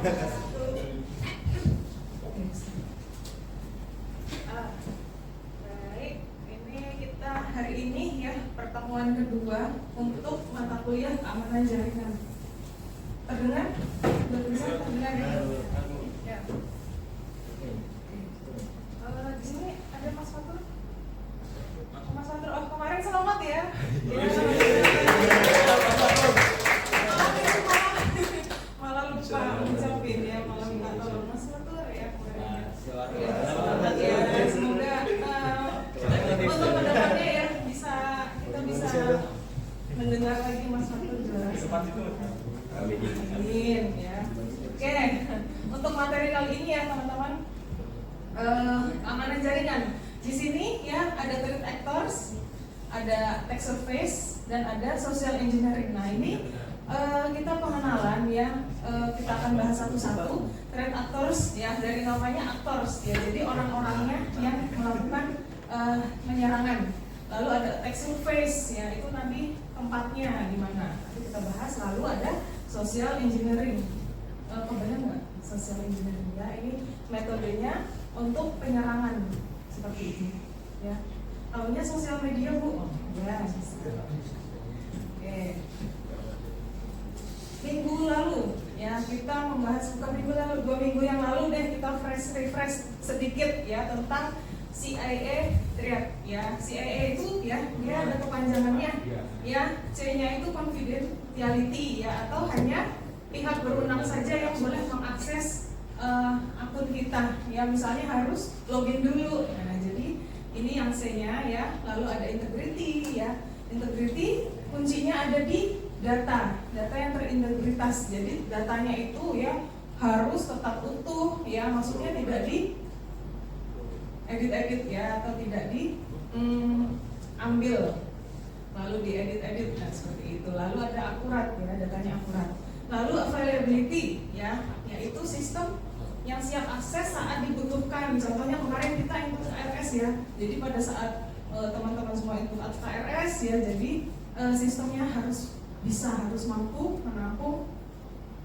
Baik, ini kita hari ini ya pertemuan kedua untuk mata kuliah keamanan jaringan. Terdengar? Sudah bisa terdengar ya? Ya. Di sini ada Mas Fatur. Mas Fatur, oh kemarin selamat ya. Malah lupa ngucapin ya, malah minta tolong Mas Fatur ya kemarin. Semoga untuk kedepannya ya kita bisa mendengar lagi Mas Fatur jelas. Amin ya. Oke, untuk materi kali ini ya teman-teman, keamanan jaringan. Di sini ya ada threat actors, ada attack surface, dan ada social engineering. Nah ini kita pengenalan ya, kita akan bahas satu-satu. Threat actors ya dari namanya actors ya, jadi orang-orangnya yang melakukan penyerangan. Lalu ada attack surface ya, itu nanti tempatnya di mana. Nanti kita bahas. Lalu ada social engineering. Kebanyakan nggak social engineering ya? Ini metodenya untuk penyerangan seperti ini ya. Tahunya sosial media Bu? Ya. Oke. Minggu lalu ya kita membahas, bukan minggu lalu, 2 minggu yang lalu deh kita refresh sedikit ya tentang CIA threat ya. CIA itu ya dia ada kepanjangannya ya, C-nya itu confidentiality ya, atau hanya pihak berwenang saja yang boleh mengakses akun kita ya, misalnya harus login dulu. Nah, jadi ini yang C-nya ya. Lalu ada integrity ya. Integrity kuncinya ada di data yang terintegritas. Jadi datanya itu ya harus tetap utuh ya, maksudnya tidak di edit ya, atau tidak diambil lalu diedit. Nah seperti itu. Lalu ada akurat ya, datanya akurat. Lalu availability ya, yaitu sistem yang siap akses saat dibutuhkan. Contohnya kemarin kita input KRS ya, jadi pada saat teman-teman semua input KRS ya, jadi sistemnya harus mampu menampung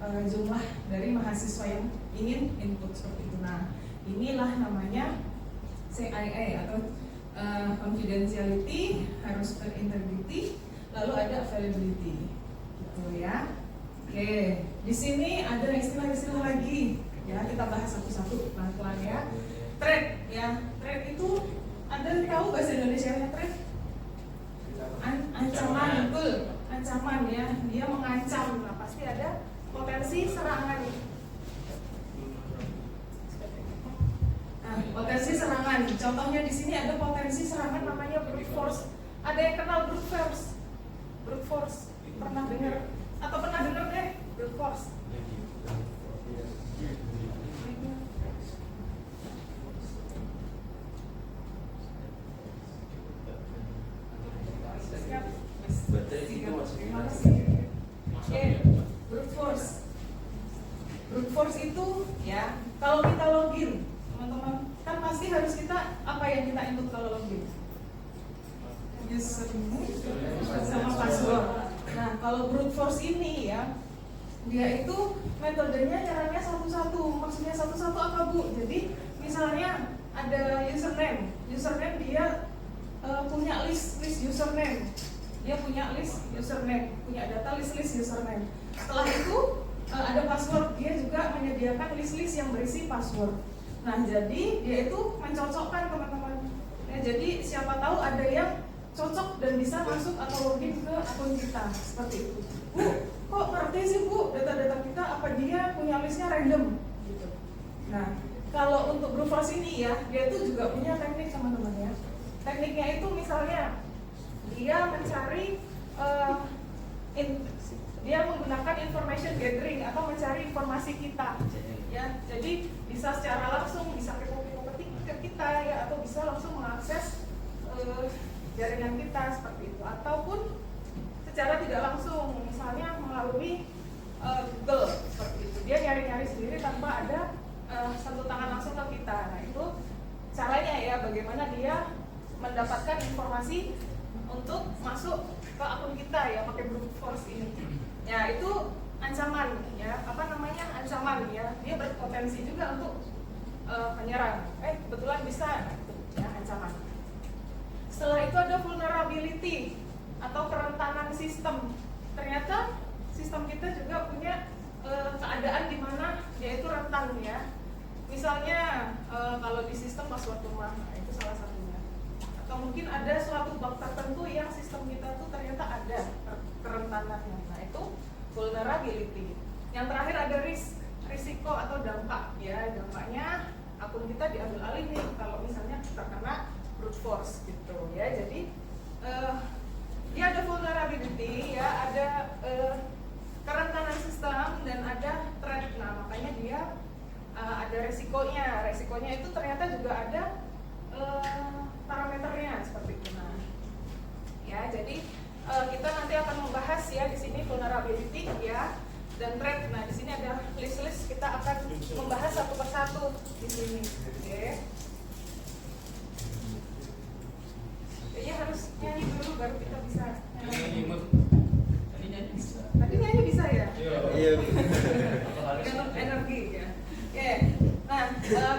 jumlah dari mahasiswa yang ingin input seperti itu. Nah inilah namanya CIA atau confidentiality, harus terintegrity. Lalu ada availability gitu ya. Oke, di sini ada istilah-istilah lagi ya, kita bahas satu-satu pelan-pelan ya. Threat ya, threat itu Anda tahu bahasa Indonesia-nya threat? Ancaman, betul, ancaman ya, dia mengancam. Nah pasti ada potensi serangan. Nah, potensi serangan. Contohnya di sini ada potensi serangan namanya brute force. Ada yang kenal brute force? Brute force pernah dengar atau pernah dengar deh brute force? Brute force. Brute force itu ya, kalau kita login, teman-teman, kan pasti harus kita apa yang kita input kalau login? Username sama password. Nah, kalau brute force ini ya, dia itu metodenya caranya satu-satu. Maksudnya satu-satu apa Bu? Jadi misalnya ada username dia punya list username. Dia punya list username, punya data list username. Setelah itu ada password, dia juga menyediakan list yang berisi password. Nah, jadi dia itu mencocokkan teman-teman. Ya, jadi siapa tahu ada yang cocok dan bisa masuk atau login ke akun kita seperti itu. Bu, kok ngerti sih Bu data-data kita, apa dia punya listnya random gitu. Nah, kalau untuk brute force ini ya, dia itu juga punya teknik teman-teman ya. Tekniknya itu misalnya dia mencari dia menggunakan information gathering atau mencari informasi kita ya. Jadi bisa secara langsung, bisa kepo-kepo ke kita ya, atau bisa langsung mengakses jaringan kita seperti itu, ataupun secara tidak langsung, misalnya melalui Google seperti itu. Dia nyari-nyari sendiri tanpa ada sentuh tangan langsung ke kita. Nah itu caranya ya, bagaimana dia mendapatkan informasi untuk masuk ke akun kita ya pakai brute force ini. Ya itu ancaman ya, apa namanya, ancaman ya, dia berpotensi juga untuk menyerang. Kebetulan bisa gitu, ya, ancaman. Setelah itu ada vulnerability atau kerentanan sistem. Ternyata sistem kita juga punya keadaan di mana dia itu rentan ya. Misalnya kalau di sistem password rumah, nah, itu salah satunya. Atau mungkin ada suatu bug tertentu yang sistem kita tuh ternyata ada kerentanannya. Nah, itu vulnerability. Yang terakhir ada risiko atau dampak ya. Dampaknya akun kita diambil alih nih kalau misalnya terkena brute force gitu ya. Jadi dia ada vulnerability ya, ada kerentanan sistem dan ada threat. Nah, makanya dia ada resikonya. Resikonya itu ternyata juga ada parameternya seperti itu. Nah, ya, jadi kita nanti akan membahas ya di sini vulnerability ya dan threat. Nah, di sini ada list-list, kita akan membahas satu persatu di sini. Oke. Kayaknya harus nyanyi dulu baru kita bisa nyanyi. Tadi nyanyi bisa ya? Iya. Dengan energi ya. Oke. Nah,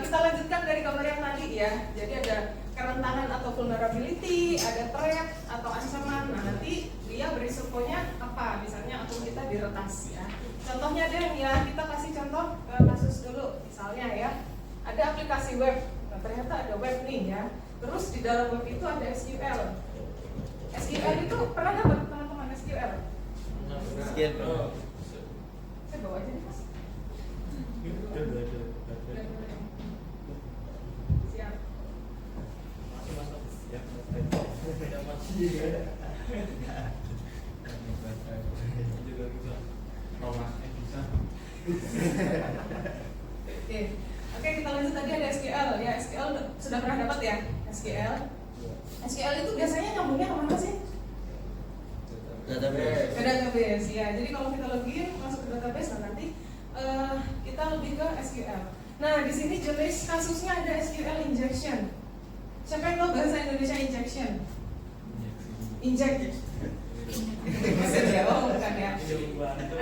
kita lanjutkan dari gambar yang tadi ya. Jadi ada kerentanan atau vulnerability, ada threat atau ancaman. Nah, nanti dia berisikonya apa? Misalnya akun kita diretas ya. Contohnya deh ya, kita kasih contoh kasus dulu. Misalnya ya, ada aplikasi web. Nah, ternyata ada web nih ya. Terus di dalam web itu ada SQL. SQL itu pernah dapat teman-teman SQL? Sekian. Saya bawa aja nih, Mas. Siap. Oke, kita lanjut. Tadi ada SQL ya. SQL sudah pernah dapat ya? SQL itu biasanya nyambungnya kemana sih? Database. Ke database ya. Jadi kalau kita login masuk ke database, nah nanti kita lebih ke SQL. Nah, di sini jenis kasusnya ada SQL injection. Siapa yang tahu bahasa Indonesia injection? Inject. Oh, bukan ya.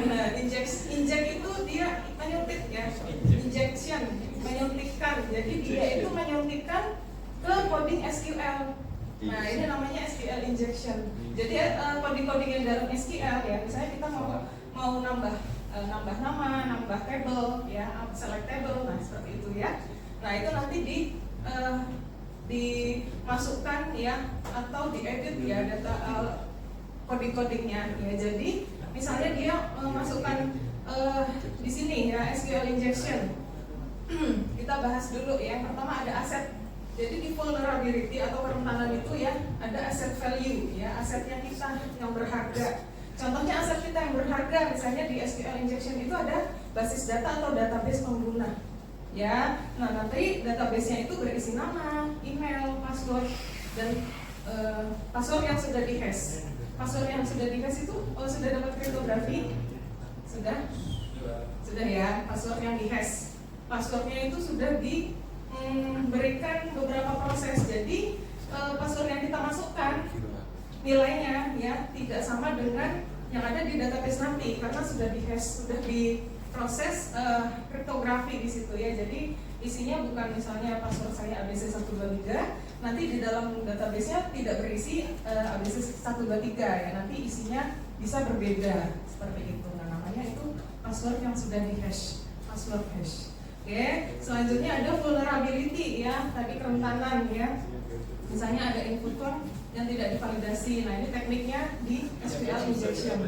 Nah, inject itu dia menyuntik ya. Injection, menyuntikkan. Jadi dia itu menyuntikkan ke coding SQL. Nah, ini namanya SQL injection. Jadi coding-coding yang dalam SQL ya, misalnya kita mau nambah nama, nambah table ya, select table, nah seperti itu ya. Nah, itu nanti dimasukkan ya atau diedit ya data coding-codingnya ya. Jadi misalnya dia masukkan di sini ya SQL injection. Kita bahas dulu ya. Yang pertama ada aset. Jadi di vulnerability atau kerentanan itu ya ada asset value ya, asetnya kita yang berharga. Contohnya aset kita yang berharga misalnya di SQL injection itu ada basis data atau database pengguna. Ya, nah nanti database-nya itu berisi nama, email, password dan password yang sudah di-hash. Password yang sudah di-hash itu sudah dapat kriptografi? Sudah ya, password yang di-hash. Passwordnya itu sudah diberikan beberapa proses. Jadi password yang kita masukkan nilainya ya tidak sama dengan yang ada di database nanti karena sudah di-hash, sudah diproses kriptografi di situ ya. Jadi isinya bukan misalnya password saya ABC123, nanti di dalam database-nya tidak berisi ABC123 ya, nanti isinya bisa berbeda seperti itu. Nah, namanya itu password yang sudah di-hash, password hash. Oke, selanjutnya ada vulnerability ya, tadi kerentanan ya. Misalnya ada input form yang tidak divalidasi. Nah, ini tekniknya di SQL injection.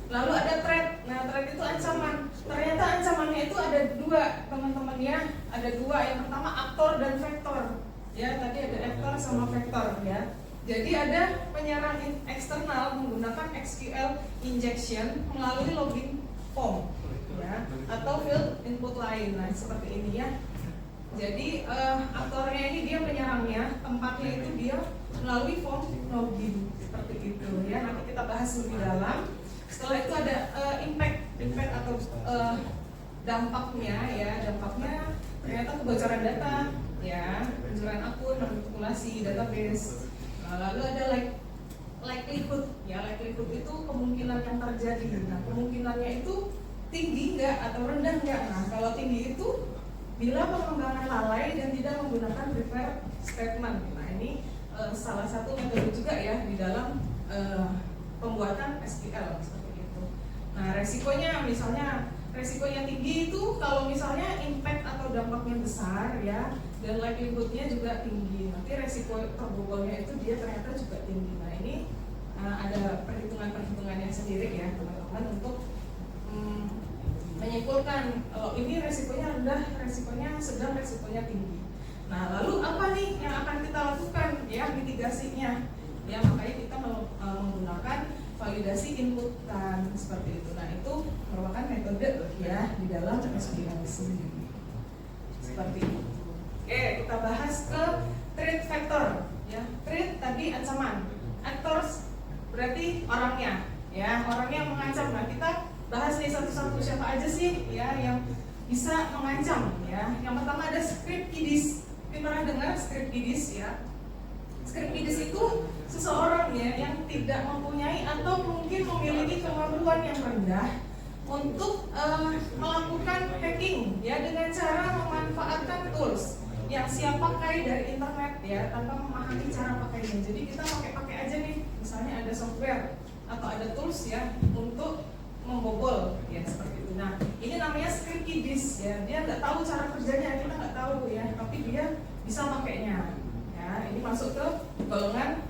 Lalu ada threat. Nah, threat itu ancaman. Ternyata ancamannya itu ada dua, teman-teman ya. Ada dua. Yang pertama aktor dan vektor. Ya, tadi ada aktor sama vektor ya. Jadi ada penyerang eksternal menggunakan SQL injection melalui login form ya, atau field input lain. Nah, seperti ini ya. Jadi aktornya ini dia menyerangnya, tempatnya itu dia melalui form login seperti itu ya. Nanti kita bahas lebih dalam. Setelah itu ada impact atau dampaknya ya. Dampaknya ternyata kebocoran data ya, pencurian akun, manipulasi database. Lalu ada likelihood ya, likelihood itu kemungkinan yang terjadi. Nah, kemungkinannya itu tinggi nggak atau rendah nggak? Nah, kalau tinggi itu bila pengembangan lalai dan tidak menggunakan preferred statement. Nah, ini salah satu metode juga ya di dalam pembuatan SQL seperti itu. Nah, resikonya misalnya resikonya tinggi itu kalau misalnya impact atau dampaknya besar ya, dan likelihoodnya juga tinggi. Nanti resiko terbobolnya itu dia ternyata juga tinggi. Nah, ini ada perhitungan-perhitungannya sendiri ya teman-teman untuk menyimpulkan kalau ini resikonya rendah, resikonya sedang, resikonya tinggi. Nah, lalu apa nih yang akan kita lakukan ya mitigasinya? Ya, makanya kita menggunakan validasi inputan seperti itu. Nah, itu merupakan metode ya di dalam SQL sendiri. Seperti itu. Oke, kita bahas ke threat factor ya. Threat tadi ancaman. Actors berarti orangnya ya, orangnya yang mengancam. Nah, kita bahas nih satu-satu siapa aja sih ya yang bisa mengancam ya. Yang pertama ada script kiddies. Kita pernah dengar script kiddies ya? Script kiddies itu seseorang ya yang tidak mempunyai atau mungkin memiliki kemampuan yang rendah untuk melakukan hacking ya dengan cara memanfaatkan tools yang siap pakai dari internet ya tanpa memahami cara pakainya. Jadi kita pakai aja nih, misalnya ada software atau ada tools ya untuk membobol ya seperti itu. Nah, ini namanya script kiddies ya. Dia nggak tahu cara kerjanya, kita nggak tahu ya, tapi dia bisa pakainya. Ya, ini masuk ke golongan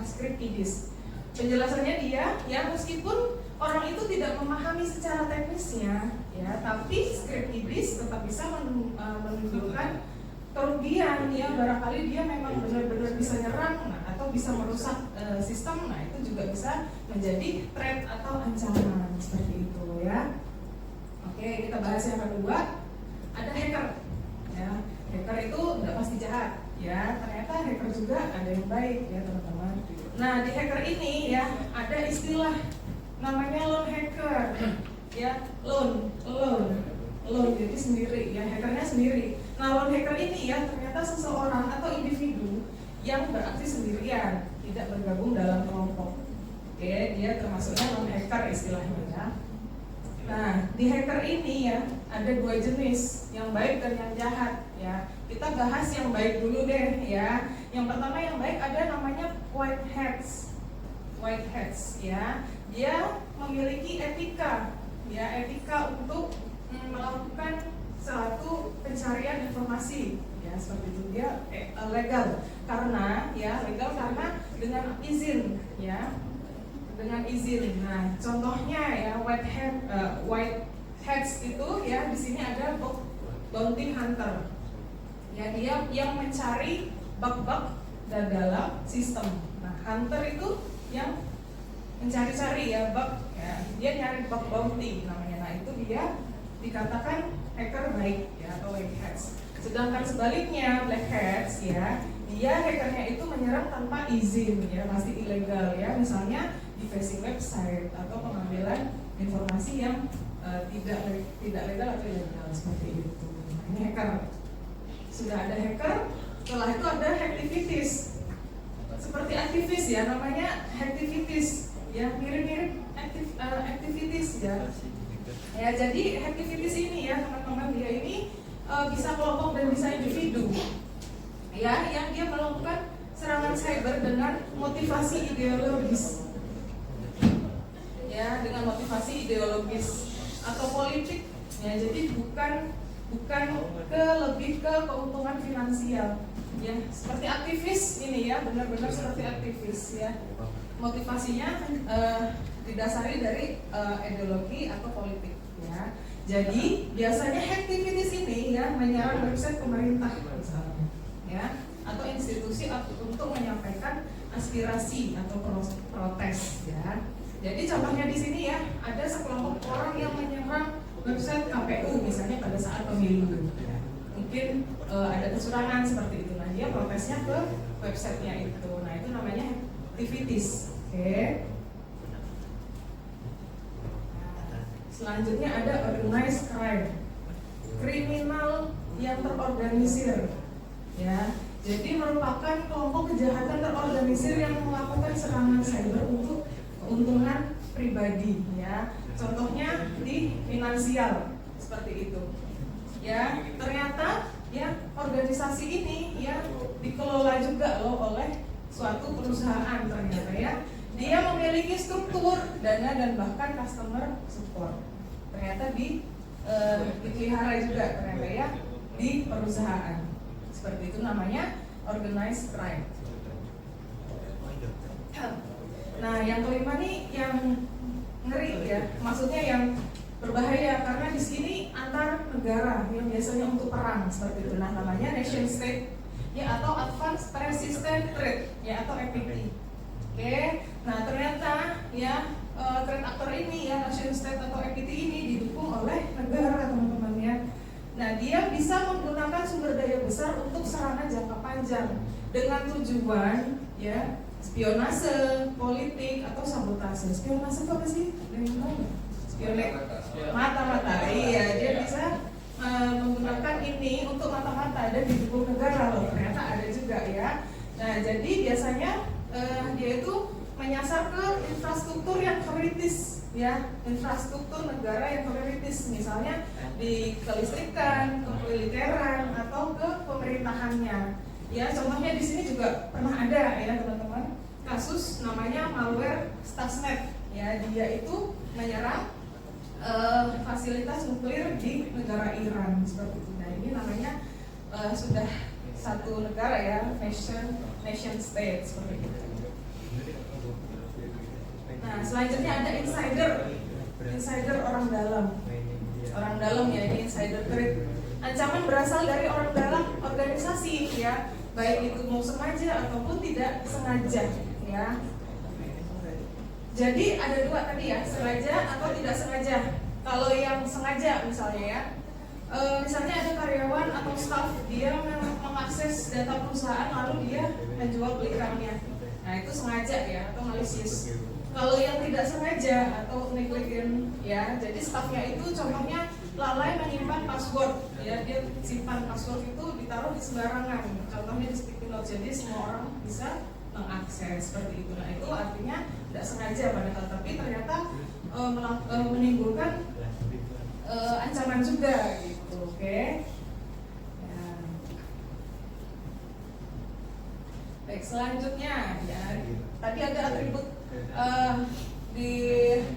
script kiddies. Penjelasannya dia ya meskipun orang itu tidak memahami secara teknisnya ya, tapi script kiddies tetap bisa menimbulkan kerugian ya, barangkali dia memang benar-benar bisa nyerang atau bisa merusak sistem. Nah, itu juga bisa menjadi threat atau ancaman seperti itu ya. Oke, kita bahas yang kedua, ada hacker ya. Hacker itu tidak pasti jahat ya, ternyata hacker juga ada yang baik ya teman-teman. Nah, di hacker ini ya ada istilah namanya lone hacker ya, lone jadi sendiri ya, hackernya sendiri. Nah, lone hacker ini ya ternyata seseorang atau individu yang beraksi sendirian, tidak bergabung dalam kelompok. Oke, dia termasuknya lone hacker istilahnya ya. Nah, di hacker ini ya ada dua jenis, yang baik dan yang jahat ya. Kita bahas yang baik dulu deh ya. Yang pertama yang baik ada namanya white hats. White hats ya. Dia memiliki etika ya, etika untuk melakukan suatu pencarian informasi ya, seperti itu. Dia legal karena dengan izin ya, dengan izin. Nah, contohnya ya white hats itu ya, di sini ada bounty hunter ya, dia yang mencari bug-bug dalam sistem. Nah, hunter itu yang mencari-cari ya bug ya, dia nyari bug bounty namanya. Nah, itu dia dikatakan hacker baik ya, atau white hats. Sedangkan sebaliknya black hats ya, dia hackernya itu menyerang tanpa izin ya, pasti ilegal ya, misalnya di phishing website atau pengambilan informasi yang tidak legal atau ilegal seperti itu. Nah, ini hacker. Sudah ada hacker, setelah itu ada hacktivities. Seperti aktivis ya, namanya hacktivities ya, mirip-mirip activities ya. Ya, jadi hacktivities ini ya teman-teman, dia ini bisa kelompok dan bisa individu ya, yang dia melakukan serangan cyber dengan motivasi ideologis ya, dengan motivasi ideologis atau politik ya. Jadi bukan lebih ke keuntungan finansial ya, seperti aktivis ini ya, benar-benar seperti aktivis ya. Motivasinya didasari dari ideologi atau politik ya. Jadi biasanya hacktivities ini ya menyerang website pemerintah misalnya ya, atau institusi untuk menyampaikan aspirasi atau protes ya. Jadi contohnya di sini ya, ada sekelompok orang yang menyerang website KPU misalnya pada saat pemilu ya. Mungkin ada kecurangan seperti itu. Nah, dia protesnya ke websitenya itu. Nah, itu namanya activities. Oke. Selanjutnya ada organized crime, kriminal yang terorganisir ya, Jadi merupakan kelompok kejahatan terorganisir yang melakukan serangan cyber untuk keuntungan pribadi, ya. Contohnya di finansial seperti itu. Ya, ternyata ya organisasi ini ya dikelola juga loh oleh suatu perusahaan ternyata ya. Dia memiliki struktur, dana dan bahkan customer support. Ternyata dipelihara juga ternyata ya di perusahaan. Seperti itu namanya organized crime. Nah, yang kelima nih yang ngeri ya, maksudnya yang berbahaya karena di sini antar negara yang biasanya untuk perang seperti itu. Nah, namanya nation state ya atau advanced persistent threat ya atau APT. Oke, nah ternyata ya threat actor ini ya nation state atau APT ini didukung oleh negara teman-teman ya. Nah, dia bisa menggunakan sumber daya besar untuk serangan jangka panjang dengan tujuan ya spionase, politik atau sabotase. Spionase itu apa sih? Spionase mata-mata. Iya, dia bisa menggunakan ini untuk mata-mata dan didukung negara loh. Ternyata ada juga ya. Nah, jadi biasanya dia itu menyasar ke infrastruktur yang kritis ya, infrastruktur negara yang kritis, misalnya di kelistrikan, kemiliteran atau ke pemerintahannya. Ya, contohnya di sini juga pernah ada ya teman-teman kasus namanya malware Stuxnet. Ya, dia itu menyerang fasilitas nuklir di negara Iran seperti itu. Nah, ini namanya sudah satu negara ya, nation state seperti itu. Nah, selanjutnya ada insider orang dalam ya, ini insider threat. Ancaman berasal dari orang dalam organisasi ya, baik itu mau sengaja ataupun tidak sengaja ya. Jadi ada dua tadi ya, sengaja atau tidak sengaja. Kalau yang sengaja misalnya ya, misalnya ada karyawan atau staff dia mengakses data perusahaan lalu dia menjual belikannya. Nah, itu sengaja ya atau malicious. Kalau yang tidak sengaja atau negligent ya, jadi staffnya itu contohnya lalai menyimpan password ya, dia simpan password itu ditaruh di sembarangan, contohnya di sticky note, jadi semua orang bisa mengakses seperti itu. Nah, itu artinya tidak sengaja padahal, tapi ternyata menimbulkan ancaman juga gitu, oke? Ya. Baik, selanjutnya ya, tadi ada atribut di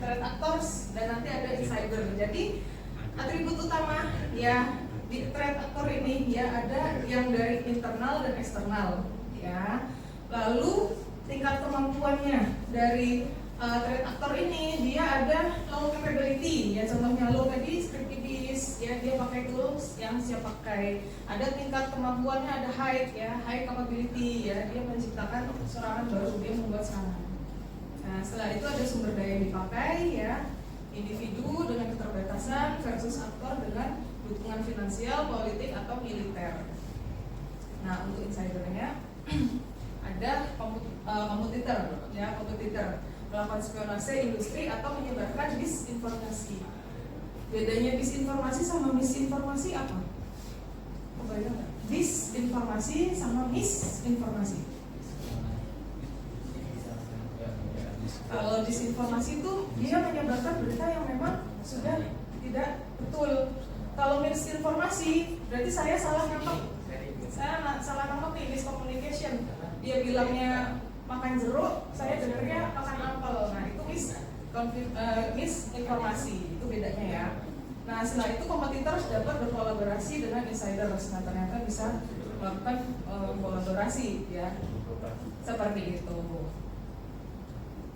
threat actors dan nanti ada insider. Jadi atribut utama ya di threat actor ini ya ada yang dari internal dan eksternal ya. Lalu tingkat kemampuannya dari threat actor ini dia ada low capability ya, contohnya low tadi scriptidis ya, dia pakai tools yang siap pakai. Ada tingkat kemampuannya ada high ya, high capability ya, dia menciptakan serangan baru, dia membuat serangan. Nah, setelah itu ada sumber daya yang dipakai ya, individu dengan keterbatasan versus aktor dengan dukungan finansial, politik atau militer. Nah, untuk insidernya ada kompetitor ya, kompetitor melakukan spionase industri atau menyebarkan disinformasi. Bedanya disinformasi sama misinformasi apa? Kebayang nggak? Disinformasi sama misinformasi. Kalau disinformasi itu dia menyebarkan berita yang memang sudah tidak betul. Kalau misinformasi berarti saya salah nangkep. Saya salah nangkep nih, miscommunication. Dia bilangnya makan jeruk, saya dengarnya makan apel. Nah, itu misinformasi. Itu bedanya ya. Nah, setelah itu kompetitor dapat berkolaborasi dengan insider. Nah, ternyata bisa melakukan kolaborasi ya. Seperti itu.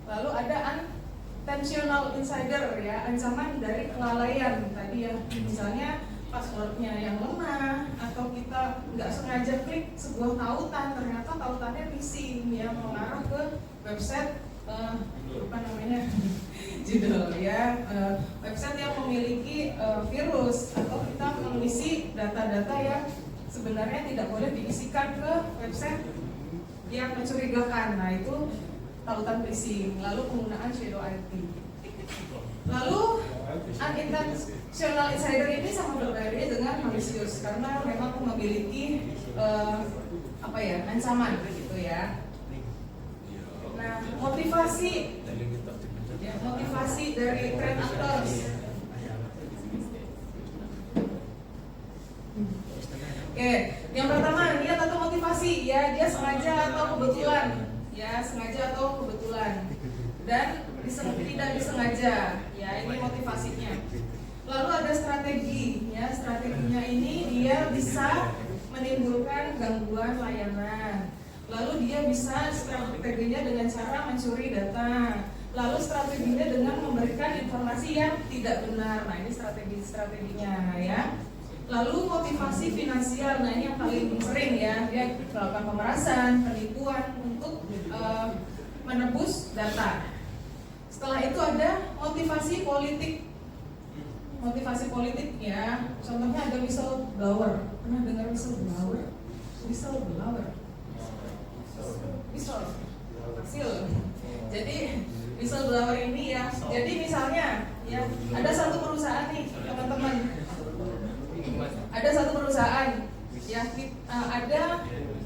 Lalu ada unintentional insider ya, ancaman dari kelalaian tadi ya, misalnya passwordnya yang lemah atau kita nggak sengaja klik sebuah tautan, ternyata tautannya phishing ya, mengarah ke website apa namanya judul ya, website yang memiliki virus, atau kita mengisi data-data yang sebenarnya tidak boleh diisikan ke website yang mencurigakan. Nah, itu tautan phishing. Lalu penggunaan shadow IT. Lalu unintentional insider ini sama berbeda dengan malicious karena memang memiliki ancaman gitu ya. Nah, motivasi dari threat actors. Oke, yang pertama lihat atau motivasi ya, dia sengaja atau kebetulan, dan tidak disengaja, ya ini motivasinya. Lalu ada strategi, ya strateginya ini dia bisa menimbulkan gangguan layanan. Lalu dia bisa strateginya dengan cara mencuri data. Lalu strateginya dengan memberikan informasi yang tidak benar. Nah ini strateginya ya. Lalu motivasi finansial, nah ini yang paling sering ya, dia melakukan pemerasan, penipuan untuk menebus data. Setelah itu ada motivasi politik. Motivasi politik ya, contohnya ada whistleblower. Pernah dengar whistleblower? Jadi whistleblower ini ya, jadi misalnya ya ada satu perusahaan nih teman-teman, ada satu perusahaan ya, ada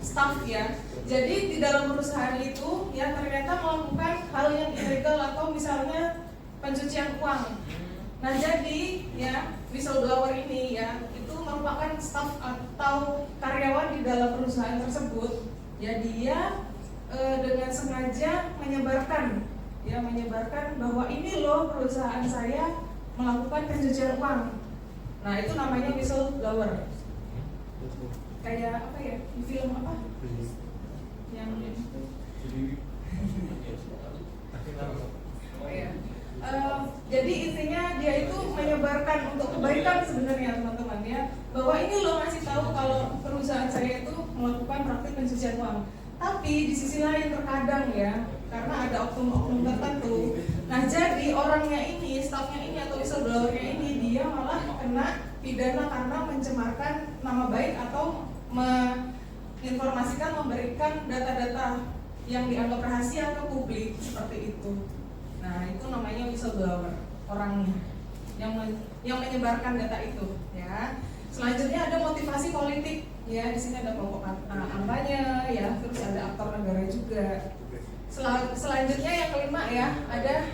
staff ya. Jadi di dalam perusahaan itu ya ternyata melakukan hal yang ilegal atau misalnya pencucian uang. Nah jadi ya whistleblower ini ya itu merupakan staff atau karyawan di dalam perusahaan tersebut. Ya dia dengan sengaja menyebarkan bahwa ini loh perusahaan saya melakukan pencucian uang. Nah itu namanya whistleblower. Kayak apa ya, di film apa? Yang jadi intinya dia itu menyebarkan untuk kebaikan sebenarnya teman-teman ya, bahwa ini loh ngasih tahu kalau perusahaan saya itu melakukan praktik pencucian uang. Tapi di sisi lain terkadang ya, karena ada oknum-oknum tertentu, nah jadi orangnya ini, stafnya ini atau whistleblowernya ini dia malah kena pidana karena mencemarkan nama baik atau menginformasikan, memberikan data-data yang dianggap rahasia ke publik seperti itu. Nah itu namanya whistleblower, orangnya yang menyebarkan data itu ya. Selanjutnya ada motivasi politik ya, di sini ada kelompok kampanye ya, terus ada aktor negara juga. Selanjutnya yang kelima ya, ada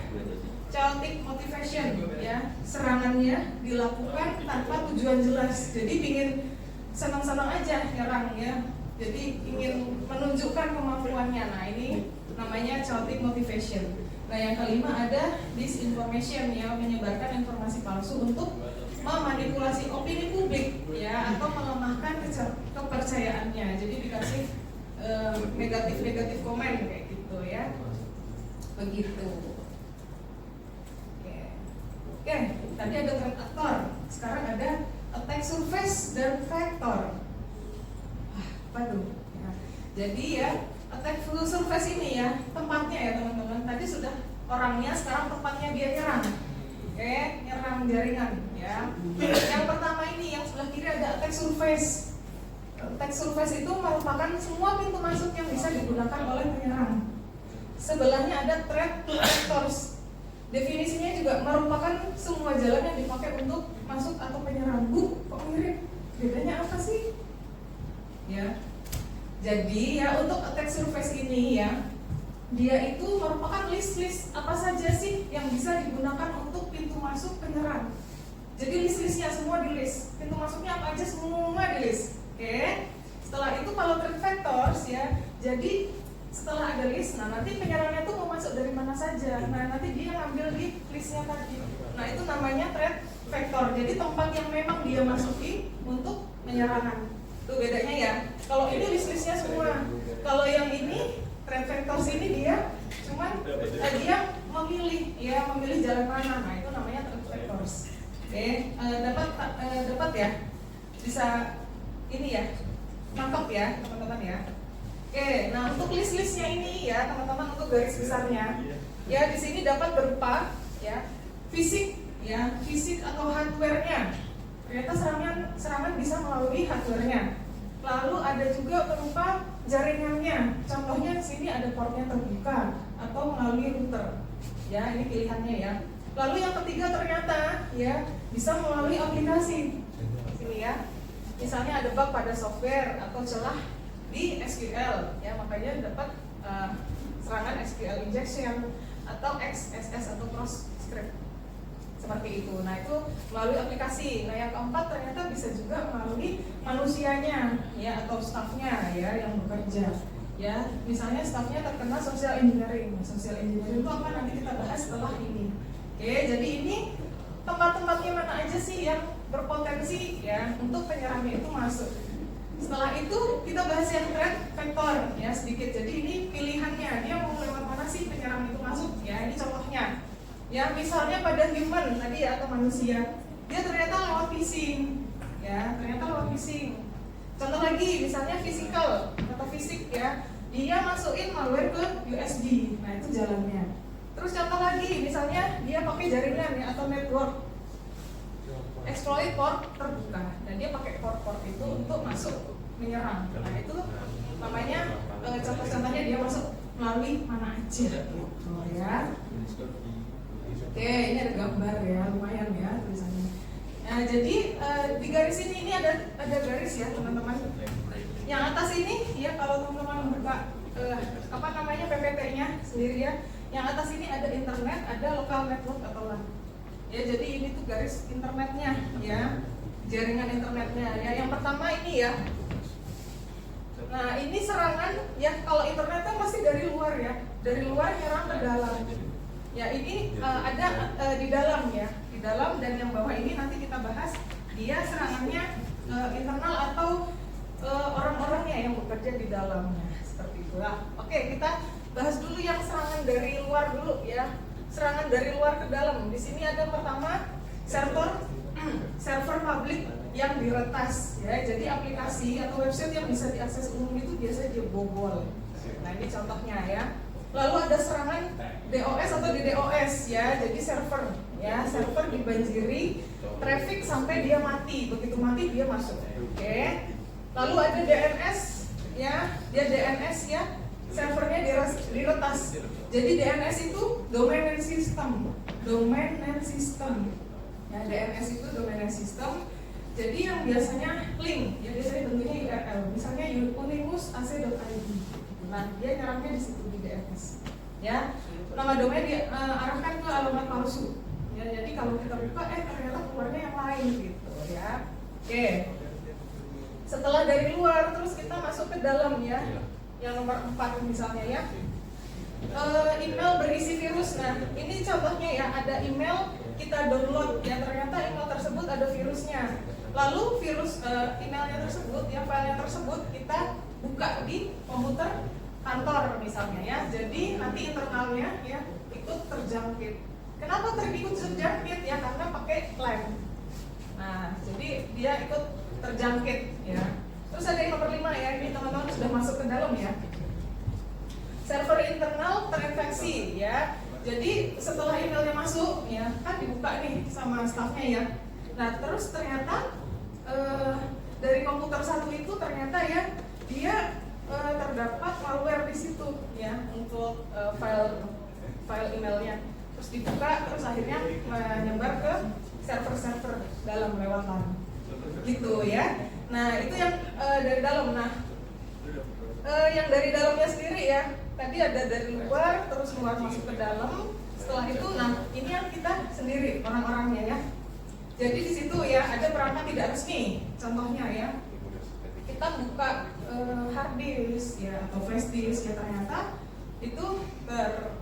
chaotic motivation ya, serangannya dilakukan tanpa tujuan jelas. Jadi ingin senang-senang aja nyerang ya, jadi ingin menunjukkan kemampuannya. Nah ini namanya chaotic motivation. Nah yang kelima ada disinformation ya, menyebarkan informasi palsu untuk memanipulasi opini publik ya, atau melemahkan kepercayaannya. Jadi dikasih negatif komen kayak gitu ya, begitu. Oke, tadi ada threat actor, sekarang ada attack surface dan vector. Apa tuh? Ya. Jadi ya attack surface ini ya tempatnya ya teman-teman. Tadi sudah orangnya, sekarang tempatnya dia nyerang. Oke, nyerang jaringan ya. Yang pertama ini yang sebelah kiri ada attack surface. Attack surface itu merupakan semua pintu masuk yang bisa digunakan oleh penyerang. Sebelahnya ada threat vectors. Definisinya juga merupakan semua jalan yang dipakai untuk masuk atau penyerang. Kok mirip? Bedanya apa sih? Ya. Jadi ya untuk attack surface ini ya, dia itu merupakan list-list apa saja sih yang bisa digunakan untuk pintu masuk penyerang. Jadi list-listnya semua di list. Pintu masuknya apa aja semua di list. Oke. Setelah itu kalau threat vectors ya, jadi setelah ada list, nah nanti penyerangnya tuh mau masuk dari mana saja. Nah nanti dia ngambil di listnya tadi. Nah itu namanya threat vector. Jadi tempat yang memang dia masuki untuk penyerangan. Itu bedanya ya. Kalau ini list-listnya semua. Kalau yang ini threat vectors ini dia cuman dia memilih jalan mana. Nah itu namanya threat vectors. Oke, dapat ya. Bisa ini ya. Nangkep ya teman-teman ya. Oke, nah untuk list-listnya ini ya teman-teman, untuk garis besarnya ya di sini dapat berupa ya fisik atau hardware-nya. Ternyata serangan bisa melalui hardware-nya. Lalu ada juga berupa jaringannya. Contohnya di sini ada portnya terbuka atau melalui router. Ya, ini pilihannya ya. Lalu yang ketiga ternyata ya bisa melalui aplikasi. Sini ya. Misalnya ada bug pada software atau celah di SQL ya, makanya dapat serangan SQL injection atau XSS atau cross script seperti itu. Nah itu melalui aplikasi. Nah yang keempat ternyata bisa juga melalui manusianya ya, atau staffnya ya yang bekerja ya. Misalnya staffnya terkena social engineering. Social engineering itu apa, nanti kita bahas setelah ini. Oke, jadi ini tempat-tempatnya mana aja sih yang berpotensi ya untuk penyerangnya itu masuk. Setelah itu kita bahas yang threat vector ya sedikit. Jadi ini pilihannya, dia mau lewat mana sih penyerang itu masuk ya. Ini contohnya ya, misalnya pada human tadi ya, atau manusia, dia ternyata lewat phishing ya, ternyata lewat phishing. Contoh lagi misalnya physical atau fisik ya, dia masukin malware ke USB. Nah itu jalannya. Terus contoh lagi misalnya dia pakai jaringan ya atau network, exploit port terbuka, dan dia pakai port-port itu untuk masuk menyerang. Nah itu namanya contoh-contohnya dia masuk melalui mana aja gitu ya. Oke, ini ada gambar ya, lumayan ya tulisannya. Nah jadi di garis ini ada garis ya teman-teman. Yang atas ini ya, kalau teman-teman buka PPT-nya sendiri ya. Yang atas ini ada internet, ada local network atau LAN. Ya, jadi ini tuh garis internetnya ya, jaringan internetnya ya. Yang pertama ini ya. Nah, ini serangan ya, kalau internetnya masih dari luar ya. Dari luar nyerang ke dalam. Ya, ini ada di dalam ya. Di dalam, dan yang bawah ini nanti kita bahas dia serangannya internal atau orang-orangnya yang bekerja di dalamnya. Seperti itulah. Oke, kita bahas dulu yang serangan dari luar dulu ya. Serangan dari luar ke dalam. Di sini ada pertama server publik yang diretas ya. Jadi aplikasi atau website yang bisa diakses umum itu biasanya dibobol. Nah, ini contohnya ya. Lalu ada serangan DOS atau DDoS ya. Jadi server ya, server dibanjiri traffic sampai dia mati. Begitu mati dia masuk. Oke. Lalu ada DNS ya. Dia DNS ya. Servernya diretas. Jadi DNS itu domain name system. Domain name system. Ya, DNS itu domain name system. Jadi yang biasanya link, ya biasanya bentuknya URL. Misalnya unimusac.id. Nah, dia nyerangnya di situ di DNS. Ya, nama domain diarahkan ke alamat palsu. Ya, jadi kalau kita buka, ternyata keluarnya yang lain gitu ya. Oke. Setelah dari luar, terus kita masuk ke dalam ya. Yang nomor 4 misalnya ya, email berisi virus. Nah ini contohnya ya, ada email kita download ya, ternyata email tersebut ada virusnya. Lalu virus emailnya tersebut ya, filenya tersebut kita buka di komputer kantor misalnya ya. Jadi nanti internalnya ya ikut terjangkit. Kenapa ikut terjangkit ya? Karena pakai LAN. Nah jadi dia ikut terjangkit ya. Terus ada yang nomor 5 ya, ini teman-teman sudah masuk ke dalam ya. Server internal terinfeksi ya. Jadi setelah emailnya masuk ya, kan dibuka nih sama staffnya ya. Nah terus ternyata dari komputer satu itu ternyata ya, dia terdapat malware di situ ya untuk file emailnya. Terus dibuka, terus akhirnya menyebar ke server-server dalam lewat LAN. Gitu ya. Nah itu yang dari dalam. Nah yang dari dalamnya sendiri ya, tadi ada dari luar, terus luar masuk ke dalam. Setelah itu, nah ini yang kita sendiri orang-orangnya ya. Jadi di situ ya ada perangkat tidak resmi. Contohnya ya, kita buka hard disk ya atau flash disk ya, ternyata itu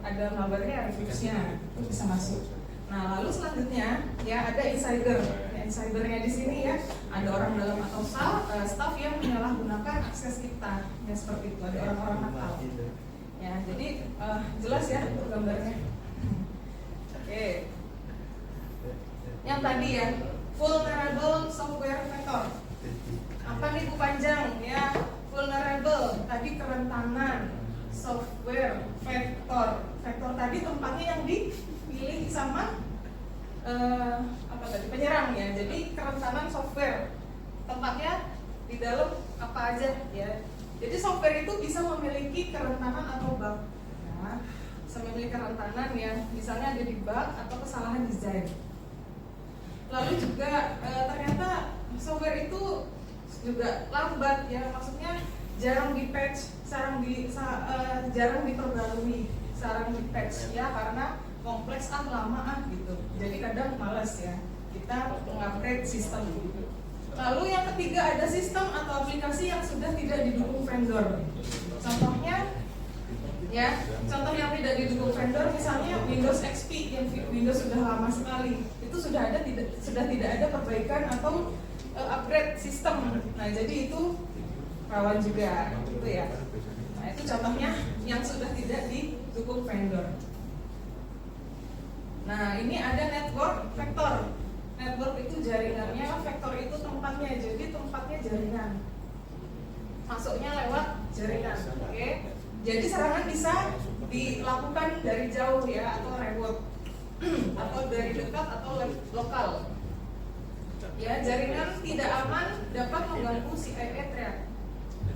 ada malware-nya, ada virusnya, itu bisa masuk. Nah lalu selanjutnya ya ada insider. Insidernya di sini ya, ada orang dalam atau staff yang menyalahgunakan akses kita ya, seperti itu, ada orang-orang nakal ya. Jadi jelas ya untuk gambarnya. Oke. Yang tadi ya, vulnerable software vector. Apa nih Bu panjang ya? Vulnerable tadi kerentanan software vector. Vector tadi tempatnya yang dipilih sama penyerang ya. Jadi kerentanan software tempatnya di dalam apa aja ya. Jadi software itu bisa memiliki kerentanan atau bug ya. Bisa memiliki kerentanan yang misalnya ada di bug atau kesalahan desain. Lalu juga ternyata software itu juga lambat ya, maksudnya jarang di patch, jarang diperbarui, jarang di patch ya karena kompleks lama gitu. Jadi kadang malas ya kita mengupgrade sistem. Lalu yang ketiga ada sistem atau aplikasi yang sudah tidak didukung vendor. Contohnya ya, contoh yang tidak didukung vendor misalnya Windows XP yang Windows sudah lama sekali, itu sudah tidak ada perbaikan atau upgrade sistem. Nah, jadi itu rawan juga gitu ya. Nah, itu contohnya yang sudah tidak didukung vendor. Nah, ini ada network vector. Network itu jaringannya, vektor itu tempatnya, jadi tempatnya jaringan. Masuknya lewat jaringan, oke? Jadi serangan bisa dilakukan dari jauh ya, atau remote, atau dari dekat atau lokal. Ya, jaringan tidak aman dapat mengganggu CIA threat.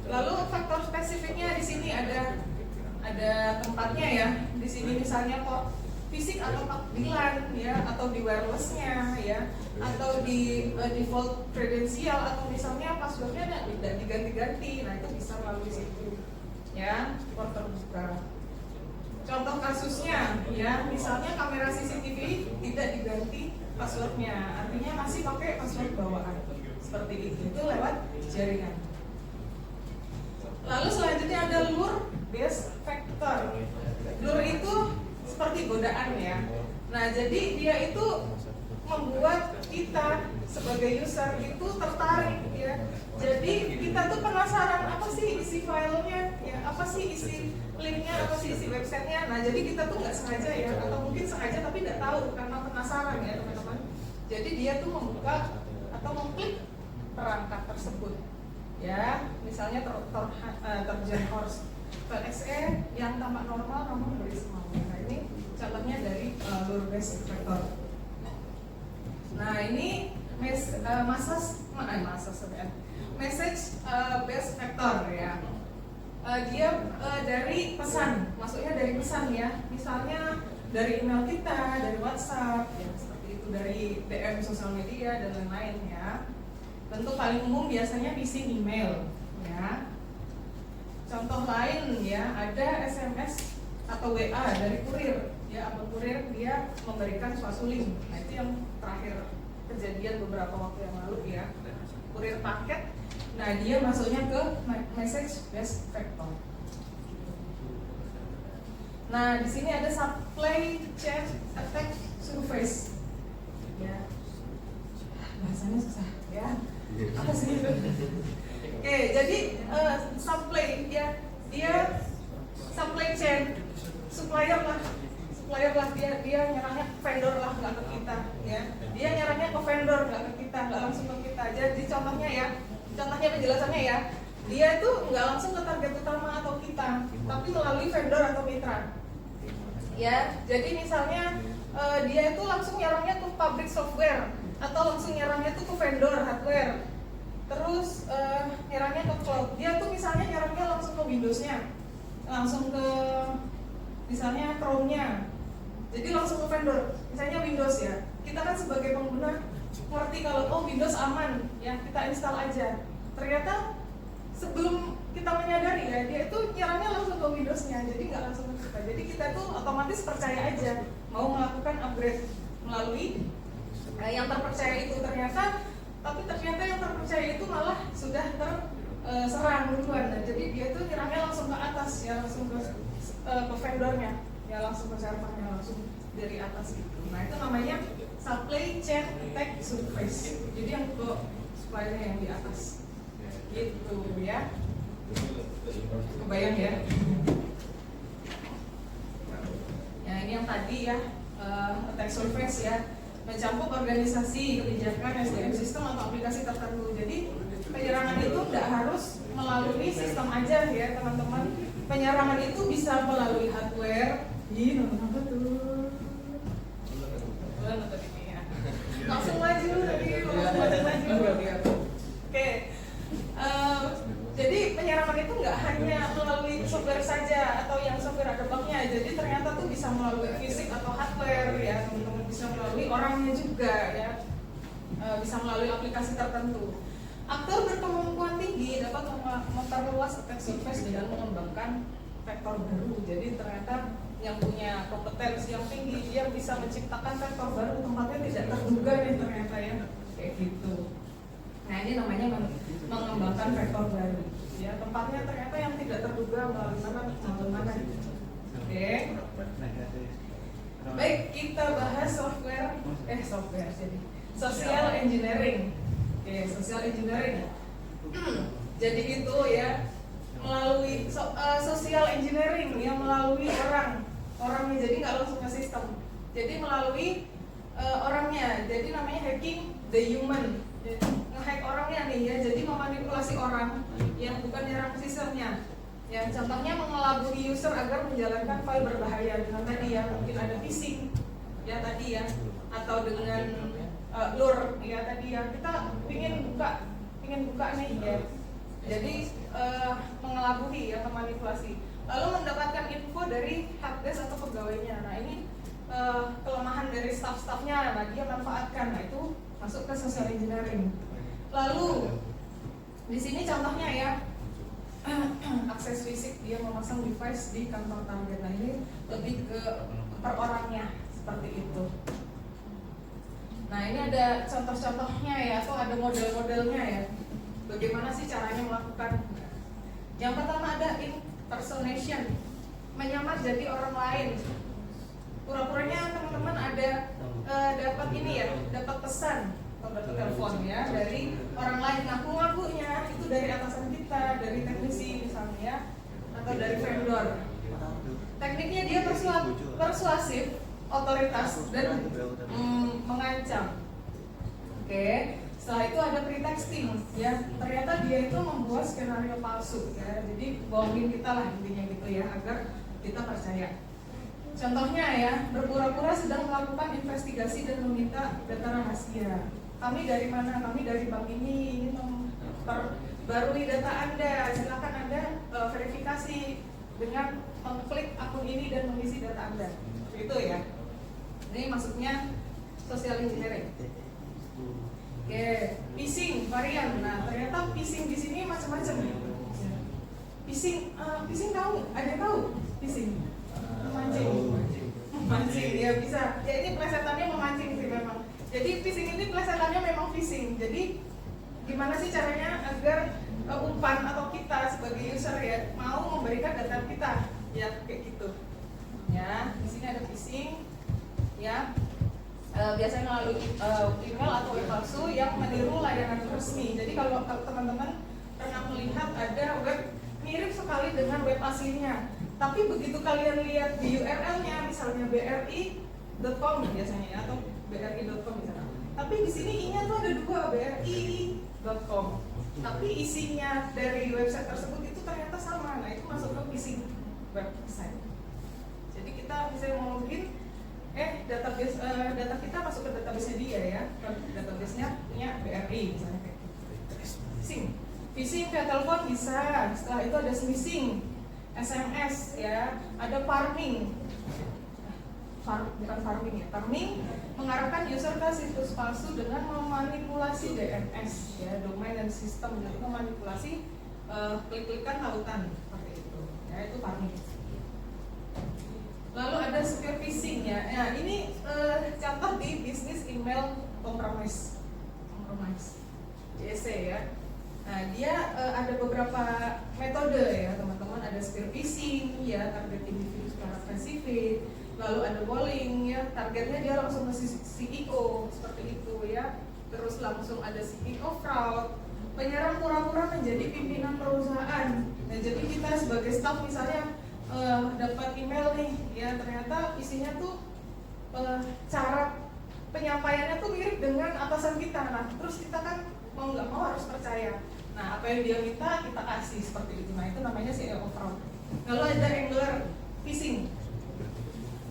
Lalu faktor spesifiknya di sini ada tempatnya ya. Di sini misalnya port fisik atau VLAN ya, atau di wirelessnya ya, atau di default kredensial, atau misalnya passwordnya tidak diganti-ganti. Nah, itu bisa melalui situ ya, port terbuka. Contoh kasusnya ya, misalnya kamera CCTV tidak diganti passwordnya, artinya masih pakai password bawaan seperti itu lewat jaringan. Lalu selanjutnya ada lure based vector. Lure itu seperti godaan ya. Nah, jadi dia itu membuat kita sebagai user itu tertarik ya. Jadi kita tuh penasaran apa sih isi filenya ya, apa sih isi linknya, apa sih isi websitenya. Nah, jadi kita tuh nggak sengaja ya, atau mungkin sengaja tapi nggak tahu karena penasaran ya teman-teman. Jadi dia tuh membuka atau mengklik perangkat tersebut ya. Misalnya Trojan horse .exe yang tampak normal namun berisma. Nah, ini contohnya dari lure based vector. Nah, ini message based vector ya. Dia dari pesan, masuknya dari pesan ya. Misalnya dari email kita, dari WhatsApp ya, seperti itu, dari DM sosial media dan lain-lain ya. Tentu paling umum biasanya phishing email ya. Contoh lain ya, ada SMS atau WA dari kurir ya, akun kurir dia memberikan suatu link. Nah, itu yang terakhir kejadian beberapa waktu yang lalu ya, kurir paket. Nah, dia masuknya ke message based vector. Nah, di sini ada supply chain attack surface ya, bahasanya susah ya, apa sih itu? Oke, jadi supply ya, dia supply chain, supplier lah dia nyerangnya ke vendor lah, nggak ke kita ya. Dia nyerangnya ke vendor, nggak ke kita, nggak langsung ke kita. Jadi contohnya penjelasannya ya, dia itu nggak langsung ke target utama atau kita, tapi melalui vendor atau mitra ya. Jadi misalnya dia itu langsung nyerangnya ke pabrik software, atau langsung nyerangnya tuh ke vendor hardware. Terus nyerangnya ke cloud. Dia tuh misalnya nyerangnya langsung ke Windows-nya, langsung ke misalnya Chrome-nya. Jadi langsung ke vendor. Misalnya Windows ya. Kita kan sebagai pengguna ngerti kalau Windows aman ya, kita install aja. Ternyata sebelum kita menyadari ya, dia itu nyerangnya langsung ke Windows-nya. Jadi nggak langsung ke kita. Jadi kita tuh otomatis percaya aja mau melakukan upgrade melalui yang terpercaya itu. Tapi ternyata yang terpercaya itu malah sudah terserang duluan. Nah, jadi dia itu nyerangnya langsung ke atas ya, langsung ke vendornya ya, langsung ke servernya, langsung dari atas gitu. Nah, itu namanya supply chain attack surface. Jadi yang ke supply-nya yang di atas gitu ya. Kebayang ya? Ya, ini yang tadi ya, attack surface ya, mencakup organisasi, kebijakan, SDM sistem atau aplikasi tertentu. Jadi penyerangan itu tidak harus melalui sistem aja ya teman-teman. Penyerangan itu bisa melalui hardware. Nonton apa tuh? Nonton ini ya. Langsung maju tadi, maju. Oke. Jadi penyerangan itu nggak hanya melalui software saja atau yang software ada bugnya. Jadi ternyata tuh bisa melalui fisik atau hardware ya teman-teman, bisa melalui orangnya juga ya, bisa melalui aplikasi tertentu. Aktor berkemampuan tinggi dapat memperluas attack surface dengan mengembangkan vektor baru. Jadi ternyata yang punya kompetensi yang tinggi dia bisa menciptakan vektor baru tempatnya tidak terduga nih ternyata ya kayak gitu. Nah ini namanya mengembangkan vektor baru. Ya tempatnya ternyata yang tidak terduga melalui mana. Oke. Baik kita bahas software jadi social engineering. Oke, social engineering. Jadi itu ya melalui social engineering yang melalui orangnya, jadi nggak langsung ke sistem. Jadi melalui orangnya, jadi namanya hacking the human. Nge-hack orangnya nih ya, jadi memanipulasi orang yang bukan nyerang sistemnya. Ya, contohnya mengelabui user agar menjalankan file berbahaya dengan tadi ya, mungkin ada phishing ya tadi ya, atau dengan lure ya tadi ya, kita ingin buka nih ya. Jadi mengelabui ya, memanipulasi. Lalu mendapatkan info dari helpdesk atau pegawainya. Nah ini kelemahan dari staff-staffnya, nah dia manfaatkan. Nah itu masuk ke social engineering. Lalu di sini contohnya ya, akses fisik, dia memasang device di kantor target. Nah ini lebih ke per orangnya seperti itu. Nah ini ada contoh-contohnya ya, atau ada model-modelnya ya. Bagaimana sih caranya melakukan? Yang pertama ada impersonation, menyamar jadi orang lain. Pura-puranya teman-teman ada dapat ini ya, dapat pesan atau dapat telepon ya dari orang lain. Ngaku-ngakunya itu dari atasan kita, dari teknisi misalnya ya, atau dari vendor. Tekniknya dia persuasif, otoritas dan mengancam. Oke. Setelah itu ada pretexting ya, ternyata dia itu membuat skenario palsu ya, jadi bohongin kita lah intinya gitu ya, agar kita percaya. Contohnya ya, berpura-pura sedang melakukan investigasi dan meminta data rahasia. Kami dari mana? Kami dari bank ini memperbarui data Anda, silakan Anda verifikasi dengan mengklik akun ini dan mengisi data Anda. Itu ya. Ini maksudnya social engineering. Oke, phishing varian. Nah, ternyata phishing di sini macam-macam. Phishing tahu? Ada yang tahu? Phishing. Memancing, ya bisa. Ya ini plesetannya memancing sih memang. Jadi phishing ini plesetannya memang phishing. Jadi gimana sih caranya agar umpan atau kita sebagai user ya mau memberikan data kita? Ya kayak gitu. Ya, di sini ada phishing. Ya. Biasanya melalui email atau web palsu yang meniru layanan resmi. Jadi kalau teman-teman pernah melihat ada web mirip sekali dengan web aslinya, tapi begitu kalian lihat di URL-nya, misalnya bri.com biasanya atau bri.com misalnya, tapi di sini I-nya tuh ada dua, bri.com, tapi isinya dari website tersebut itu ternyata sama. Nah itu masuk ke phishing website. Jadi kita bisa mau login, database data kita masuk ke database-nya dia ya, database-nya punya BRI misalnya kayak gitu. Phishing via telepon bisa. Setelah itu ada smishing, SMS ya, ada farming. Bukan farming ya, farming mengarahkan user ke situs palsu dengan memanipulasi DNS ya, domain dan sistem, dan memanipulasi klik-klikan tautan seperti itu. Ya itu farming. Lalu ada spear phishing ya. Nah, ini contoh di bisnis email compromise BSC ya. Nah, dia ada beberapa metode ya, teman-teman. Ada spear phishing ya, target individu secara spesifik. Lalu ada bullying ya, targetnya dia langsung ke CEO seperti itu ya. Terus langsung ada CEO fraud. Penyerang pura-pura menjadi pimpinan perusahaan. Nah, jadi kita sebagai staff misalnya dapat email nih ya, ternyata isinya tuh cara penyampaiannya tuh mirip dengan atasan kita. Nah terus kita kan mau nggak mau harus percaya. Nah apa yang dia minta kita kasih seperti itu. Nah itu namanya CEO fraud. Lalu ada angler phishing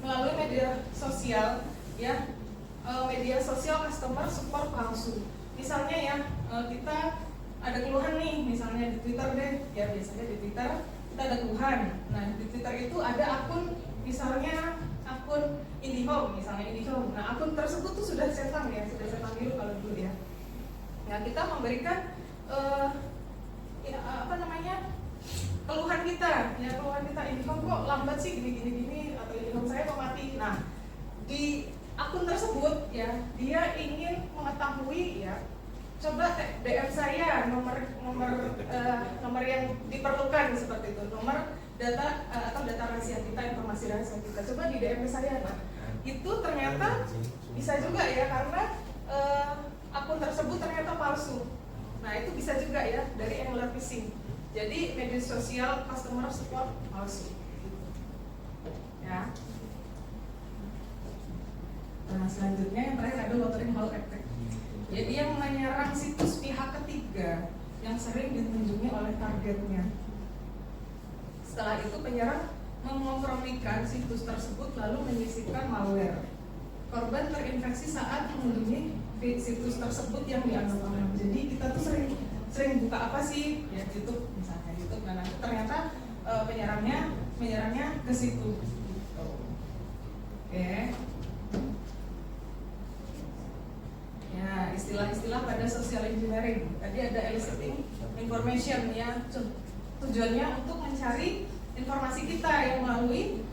melalui media sosial ya, media sosial customer support palsu. Misalnya ya kita ada keluhan nih, misalnya di Twitter deh ya, biasanya di Twitter kita ada keluhan. Nah di Twitter itu ada akun, misalnya akun IndiHome misalnya, IndiHome. Nah akun tersebut tuh sudah centang ya, sudah centang biru kalau dulu ya. Nah kita memberikan ya, apa namanya, keluhan kita, ya keluhan kita, ini kok lambat sih gini, atau ini saya kok mati. Nah, di akun tersebut ya dia ingin mengetahui ya, coba DM saya nomor yang diperlukan seperti itu, nomor data atau data rahasia kita, informasi rahasia kita, coba di DM saya. Nah, itu ternyata bisa juga ya, karena akun tersebut ternyata palsu. Nah, itu bisa juga ya dari angular phishing. Jadi media sosial customer support palsu. Ya. Nah, selanjutnya yang terakhir ada watering hole attack. Jadi yang menyerang situs pihak ketiga yang sering dikunjungi oleh targetnya. Setelah itu penyerang memkompromikan situs tersebut lalu menyisipkan malware. Korban terinfeksi saat mengunjungi situs tersebut yang dianggap aman. Jadi kita tuh sering buka apa sih? Ya YouTube misalnya YouTube. Nah, ternyata penyerangnya ke situ. Gitu. Oke. Ya, istilah-istilah pada social engineering. Tadi ada eliciting information ya, tujuannya untuk mencari informasi kita yang melalui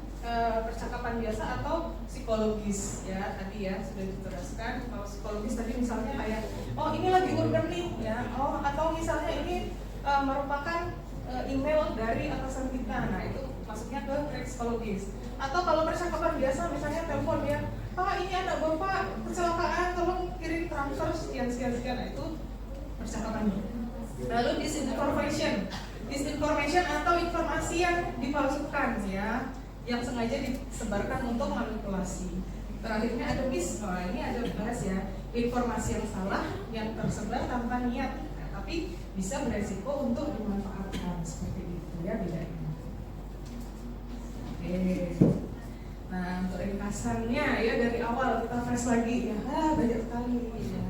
percakapan biasa atau psikologis ya. Tadi ya sudah diteruskan. Kalau psikologis tadi misalnya kayak, oh ini lagi urgen nih ya, oh atau misalnya ini merupakan email dari atasan kita. Nah, itu masuknya ke psikologis. Atau kalau percakapan biasa misalnya telepon ya, Pak ini anak bapak kecelakaan, tolong kirim transfer sekian. Nah, itu percakapan. Lalu disinformation atau informasi yang dipalsukan ya, yang sengaja disebarkan untuk manipulasi. Terakhirnya ada ini ada bahas ya, informasi yang salah yang tersebar tanpa niat, nah, tapi bisa beresiko untuk dimanfaatkan, seperti itu ya bedanya. Oke. Nah, untuk ringkasannya ya dari awal kita fresh lagi ya, banyak sekali ya.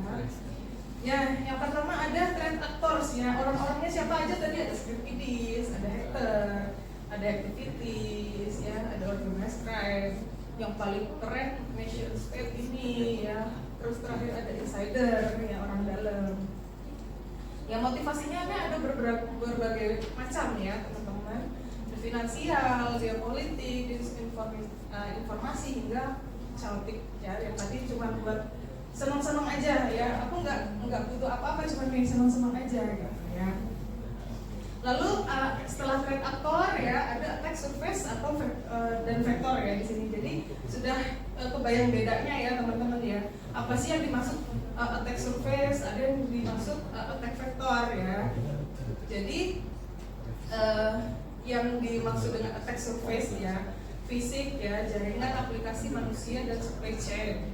Ya, yang pertama ada trend actors ya, orang-orangnya siapa aja tadi, ada script kiddies, ada hacker, ada activities ya, ada organized crime, yang paling keren nation state ini ya, terus terakhir ada insider ya, orang dalam. Ya, motivasinya ada berbagai macam ya teman-teman, finansial, geopolitik, informasi hingga chaotic ya, yang tadi cuma buat senang-senang aja ya, aku nggak butuh apa-apa, cuma pengen senang-senang aja gitu ya. Lalu setelah threat actor ya ada attack surface atau dan vector ya di sini. Jadi sudah kebayang bedanya ya teman-teman ya. Apa sih yang dimaksud attack surface, ada yang dimaksud attack vector ya. Jadi yang dimaksud dengan attack surface ya, fisik ya, jaringan aplikasi manusia dan supply chain.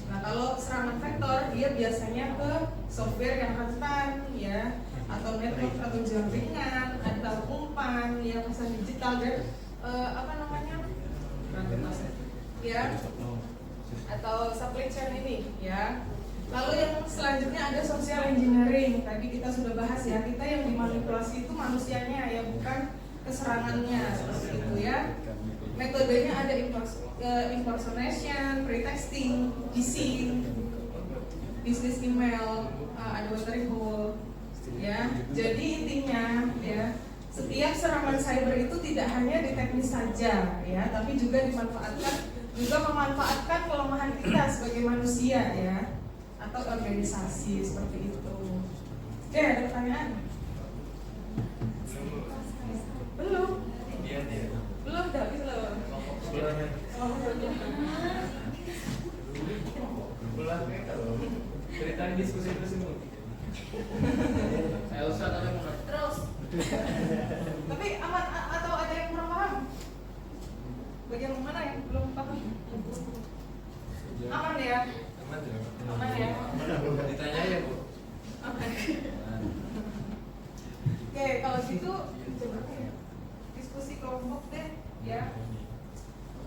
Nah, kalau serangan vektor dia biasanya ke software yang rentan ya, atau network atau jaringan, atau umpan ya, pesan digital dan ya, atau supply chain ini ya. Lalu yang selanjutnya ada social engineering. Tadi kita sudah bahas ya, kita yang dimanipulasi itu manusianya ya, bukan keserangannya, seperti itu ya. Metodenya ada impersonation, pretexting, phishing, business email, ada watering hole ya. Jadi intinya ya, setiap serangan cyber itu tidak hanya di teknis saja ya, tapi juga memanfaatkan kelemahan kita sebagai manusia ya, atau organisasi seperti itu. Oke, ada pertanyaan? Belum? Belum, tapi belum. Ceritain diskusi semua. Elsa tadi mau Terus. Tapi aman atau ada yang kurang paham? Bagian mana yang belum paham? Aman ya? Aman ya? Ditanya ya, Bu. Aman. Oke, kalau gitu coba ya, diskusi kelompok deh ya.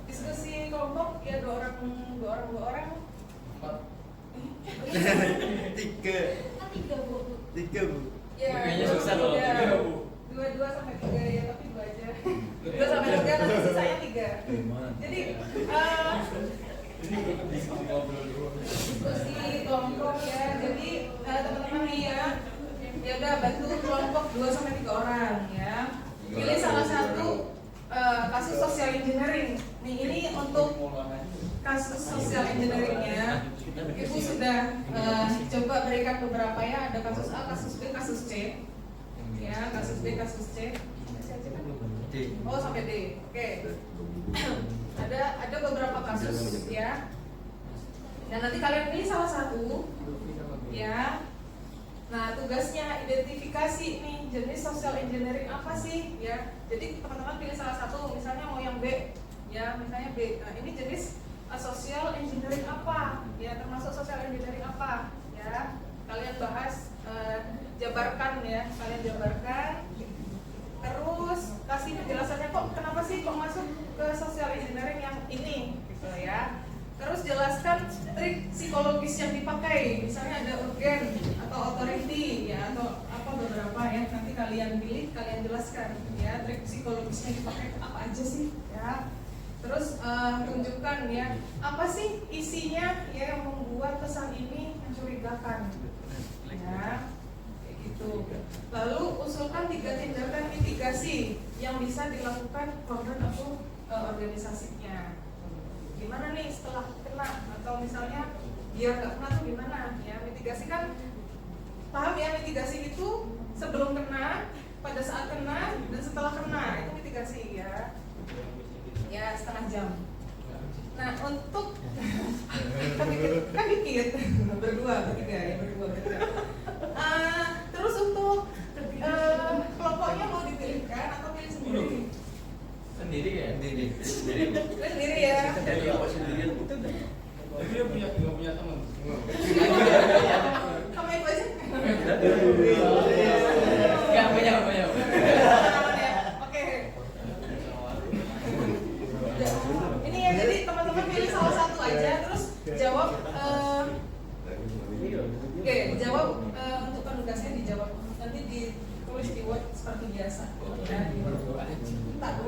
Diskusi kelompok ya, dua orang. 4. Tiga bu. Ya, Kayaknya susah kalau 3, Bu. 2 sampai 3 ya, tapi 2 aja. 2 sampai 3, nanti sisanya 3. Jadi diskusi kelompok ya. Jadi teman-teman nih ya, Ya udah, bantu kelompok 2 sampai 3 orang ya. Pilih salah satu kasus social engineering. Nih, ini untuk kasus social engineeringnya. Ibu sudah coba berikan beberapa ya. Ada kasus A, kasus B, kasus C. Ya, kasus B, kasus C. Oh, sampai D. Oke. Ada beberapa kasus ya. Dan nanti kalian pilih salah satu ya. Nah, tugasnya identifikasi nih jenis social engineering apa sih ya. Jadi teman-teman pilih salah satu, misalnya mau yang B ya, misalnya B. Nah, ini jenis social engineering apa ya, termasuk social engineering apa ya. Kalian bahas, jabarkan ya, kalian jabarkan. Terus kasih penjelasannya kok kenapa sih kok masuk ke social engineering yang ini gitu ya. Terus jelaskan trik psikologis yang dipakai, misalnya ada urgen atau authority ya, atau apa beberapa ya. Nanti kalian pilih, kalian jelaskan ya trik psikologisnya dipakai apa aja sih ya. Terus tunjukkan ya apa sih isinya ya yang membuat pesan ini mencurigakan ya, kayak gitu. Lalu usulkan 3 tindakan mitigasi yang bisa dilakukan korban atau organisasinya. Gimana nih setelah kena, atau misalnya biar nggak kena tuh gimana ya. Mitigasi kan paham ya, mitigasi itu sebelum kena, pada saat kena, dan setelah kena, itu mitigasi ya. Ya, setengah jam. Nah, untuk kan dikit berdua, bertiga ya, berdua. Terus untuk kelompoknya mau dipilihkan atau pilih sendiri? Sendiri ya? Sendiri ya. Dari awal sendirian itu udah. Tapi dia nggak punya teman. Kamu itu aja. Nggak punya. Oke. Ini ya, jadi teman-teman pilih salah satu aja, terus jawab. Oke, jawab untuk penugasnya dijawab. Nanti ditulis di Word seperti biasa. Ya, di Word.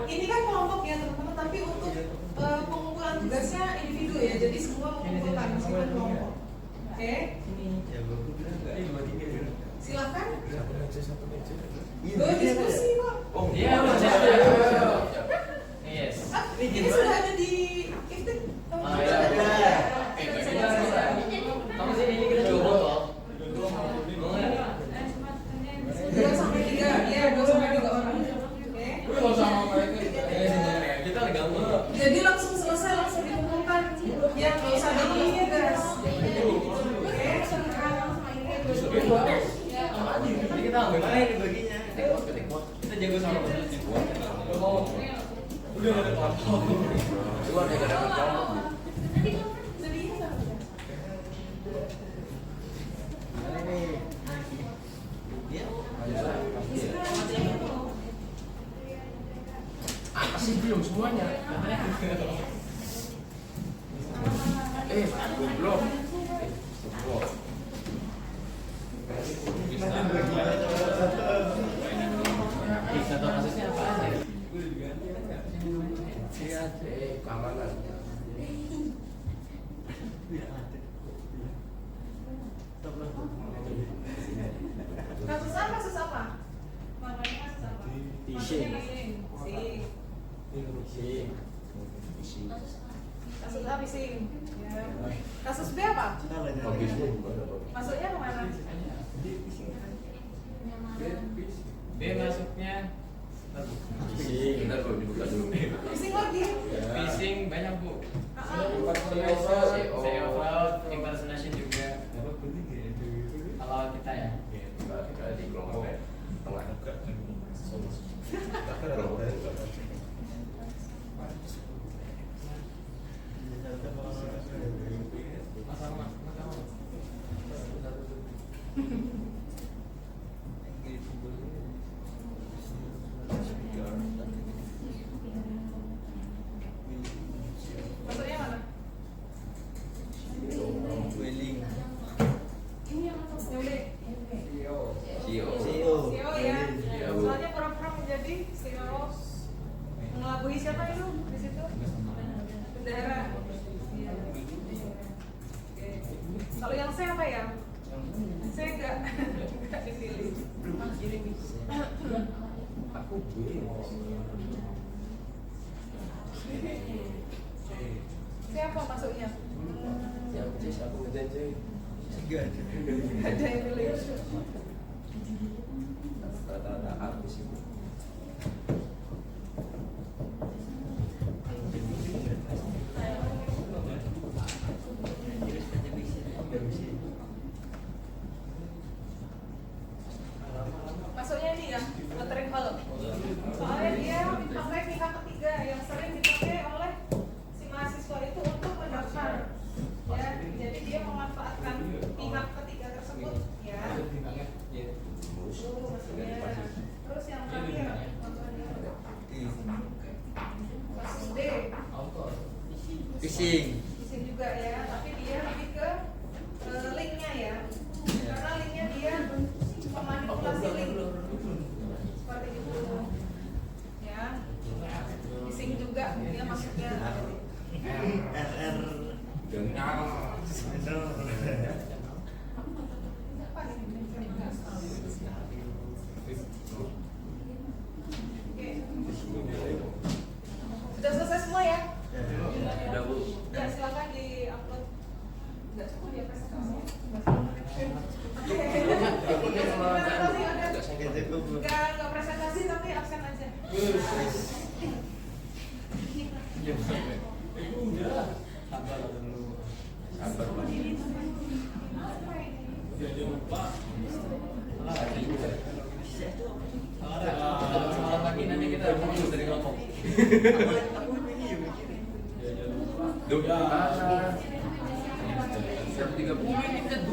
Ini kan kelompok ya teman-teman, tapi untuk pengumpulan tugasnya individu ya, jadi semua mengumpulkan meskipun kelompok. Oke, silahkan. Diskusi kok. Oh Iya, yes. Ini sudah ada di Iftik. Oh, iya. Kamu sini ini kita coba toh. 2 sampai 3, ya 2 sampai 3 orang. Oke. Kita lagi gampang. Jadi langsung selesai, langsung dikumpulkan. Ya, nggak usah ada ininya guys. Oke. Jadi kita ambil mana ini baginya? Kita jago sama mau. Udah ada kelompok. Coba deh ada kelompok. Apa sih belum semuanya? Goblok. Contoh kasusnya apa aja? Keamanan. Kasus apa? Makanya kasus apa? Phishing. Kasus A phishing. Ya. Kasus B apa? Masuknya kemana? B masuknya Bentar kok dibuka dulu. Phishing lagi. phishing banyak bu. CEO fraud, impersonation juga. Kalau kita ya. Kita di kelompok tengah. Masuknya mana? Welling. Ini yang masuk. Yang B. CEO. CEO ya. Soalnya pura-pura menjadi CEO. Mengelabui siapa itu di situ? Bendahara. Iya. Oke. Kalau yang C apa ya? C enggak dipilih. Aku gue. Siapa masuknya? Yang cis aku ngejen cuy. Ada yang pilih. Rata-rata aku sih. Masuknya ini ya, travel. Soalnya dia pakai pihak ketiga yang sering dipakai oleh si mahasiswa itu untuk mendaftar. Ya, jadi dia memanfaatkan pihak ketiga tersebut. Ya. Maksudnya. Terus yang terakhir, kasus D. Phishing. Phishing juga ya, tapi dia lebih ke linknya ya. Karena linknya dia memanipulasi link seperti itu ya. Phishing juga dia masuknya RR. apa nih? Oke. Sudah selesai semua ya? Udah Bu. Ya silakan di upload. Enggak cukup ya presentasinya. Enggak presentasi tapi absen aja. Sabar Pak. Semalam pagi nanti kita ngomong dari kelompok. Duh, jam 30 menit kan Bu.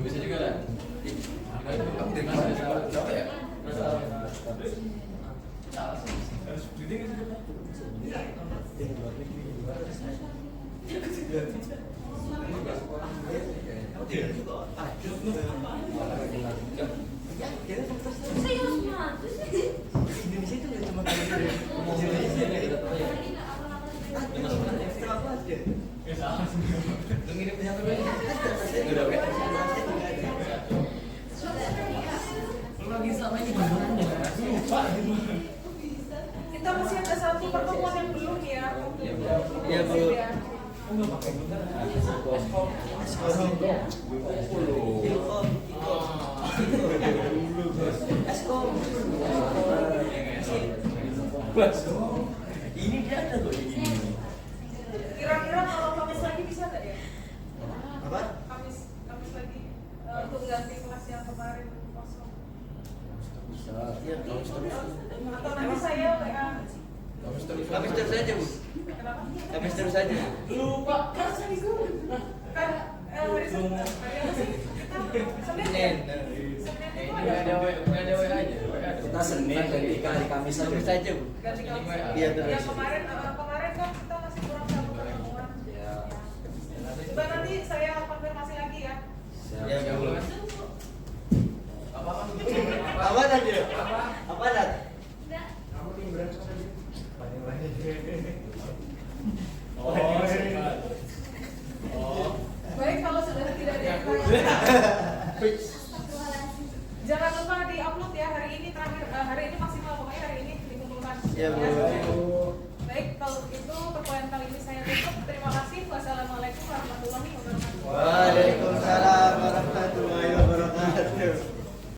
Bisa juga lah. Aku dari mana? Jawab ya? Indonesia itu nggak cuma Kita masih ada satu pertemuan yang belum ya. Iya, belum. Ya. Ini dia ada loh ini. Kira-kira kalau Kamis lagi bisa nggak ya? Apa? Kamis lagi untuk ganti kelas yang kemarin kosong. Bisa. Iya, Kamis terus. Atau nanti saya WA. Kamis terus aja, Bu. Kenapa? Kamis terus aja. Lupa. Kan seminggu. Kan hari Senin. Hari apa sih? Kita Senin. Senin. Senin itu Nggak ada WA aja. kita Senin ganti kali Kamis aja. Kamis aja, Bu. Ganti Kamis. Iya, terus. Yang kemarin kan kita masih kurang satu pertemuan. Ya. Coba nanti saya konfirmasi lagi ya. Ya, Bu. Apa? Apa tadi? Apa tadi? Kamu tim berangkat aja. Baik, kalau sudah tidak ada yang lain. Jangan lupa di upload ya hari ini terakhir, hari ini maksimal pokoknya hari ini dikumpulkan. Ya, Bu.